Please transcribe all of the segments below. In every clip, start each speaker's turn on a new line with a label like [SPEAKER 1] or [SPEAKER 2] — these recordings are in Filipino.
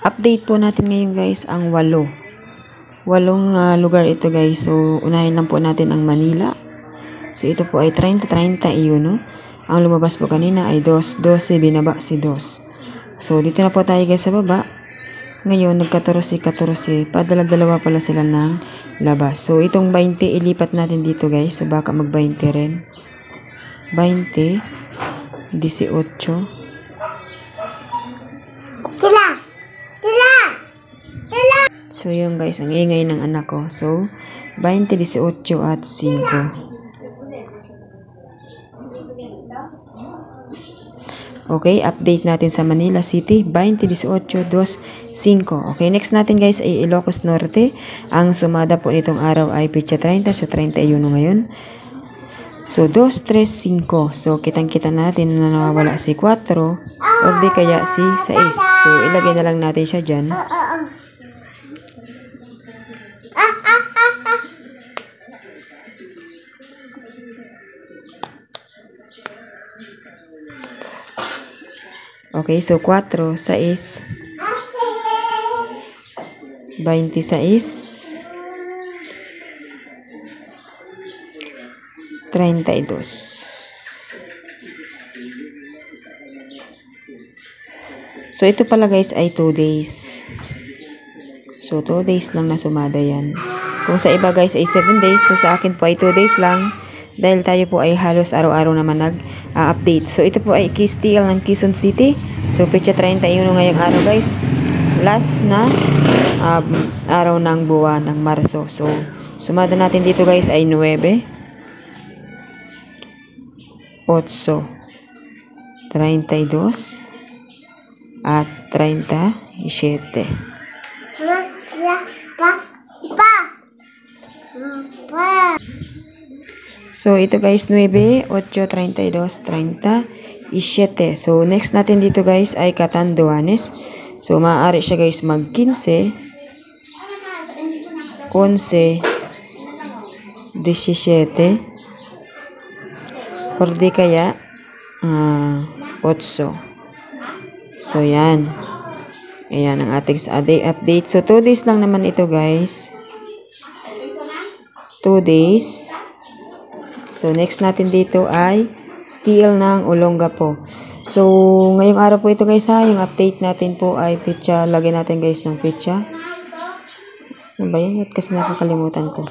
[SPEAKER 1] Update po natin ngayon guys ang 8. 8 lugar ito guys. So, unahin lang po natin ang Manila. So, ito po ay 30-31. Ang lumabas po kanina ay 2-12, binaba si 2. So, dito na po tayo guys sa baba. Ngayon, nag-14-14. Padala-dalawa pala sila ng labas. So, itong 20, ilipat natin dito guys. So, baka mag-20 rin. 20, 18. So, yun guys, ang ingay ng anak ko. So, 20, 18 at 5. Okay, update natin sa Manila City, 20, 18, 2, 5. Okay, next natin guys ay Ilocos Norte. Ang sumada po nitong araw ay petsa 30, so 31 ngayon. So, 2, 3, 5. So, kitang-kita natin na nawawala si 4 o di kaya si 6. So, ilagay na lang natin siya dyan. Okay, so 4, 6, 26, 32. So, ito pala guys ay 2 days. So, 2 days lang na sumada yan. Kung sa iba guys ay 7 days, so sa akin po ay 2 days lang. Dahil tayo po ay halos araw-araw naman nag-update. So, ito po ay Kistiel ng Quezon City. So, petsa 31 ngayong araw guys. Last na araw ng buwan ng Marso. So, sumada natin dito guys ay 9, 8, 32, at 37. So, ito guys, 9, 8, 32, 37. So, next natin dito guys ay Catanduanes. So, maaari siya guys mag-15, 11, 17, or di kaya 8. So, yan. Ayan ang ating day update. So, 2 days lang naman ito guys. 2 days. So, next natin dito ay Steel ng Olongapo. So, ngayong araw po ito guys ha. Yung update natin po ay petsa. Lagyan natin guys ng petsa. Ano ba yan? Kasi nakakalimutan ko.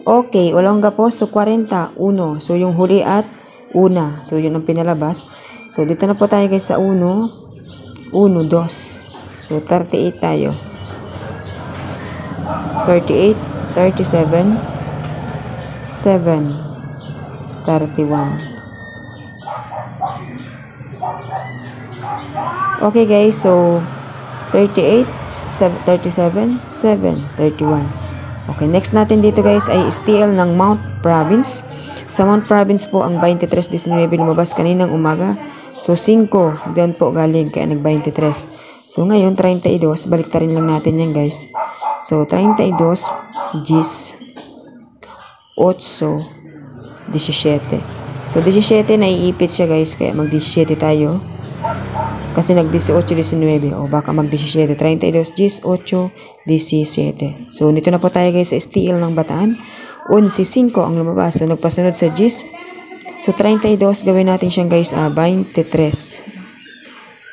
[SPEAKER 1] Okay, Olongapo. So, 41. So, yung huli at 1. So, yun ang pinalabas. So, dito na po tayo guys sa 1. 1, 2. So, 38 tayo. 38, 37, 7, 31. Okay guys, so 38, 37, 7, 31. Okay, next natin dito guys ay STL ng Mount Province. Sa Mount Province po ang 23-19 lumabas kaninang umaga. So 5, doon po galing kaya nag-23. So ngayon 32, balik rin lang natin yan guys. So 32, 10, 8, 17. So 17 naiipit siya guys, kaya mag-17 tayo. Kasi nag-18, 19. O baka mag-17. 32, 10, 8, 17. So nito na po tayo guys sa STL ng Bataan. 11, 5 ang lumabas. So nagpasunod sa 10. So 32, gawin natin siyang guys 23,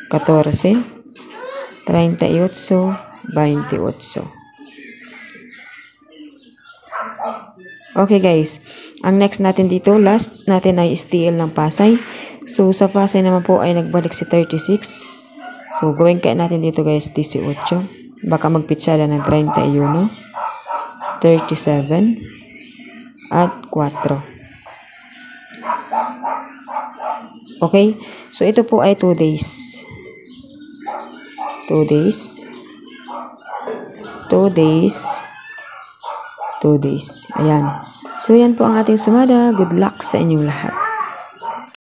[SPEAKER 1] 14, 38, 28. Okay guys, ang next natin dito, last natin ay STL ng Pasay. So sa Pasay naman po ay nagbalik si 36. So gawin kaya natin dito guys 18. Baka magpitsala ng 31, 37, at 4. Okay, so ito po ay 2 days. 2 days. 2 days. 2 days. Ayan. So, yan po ang ating sumada. Good luck sa inyong lahat.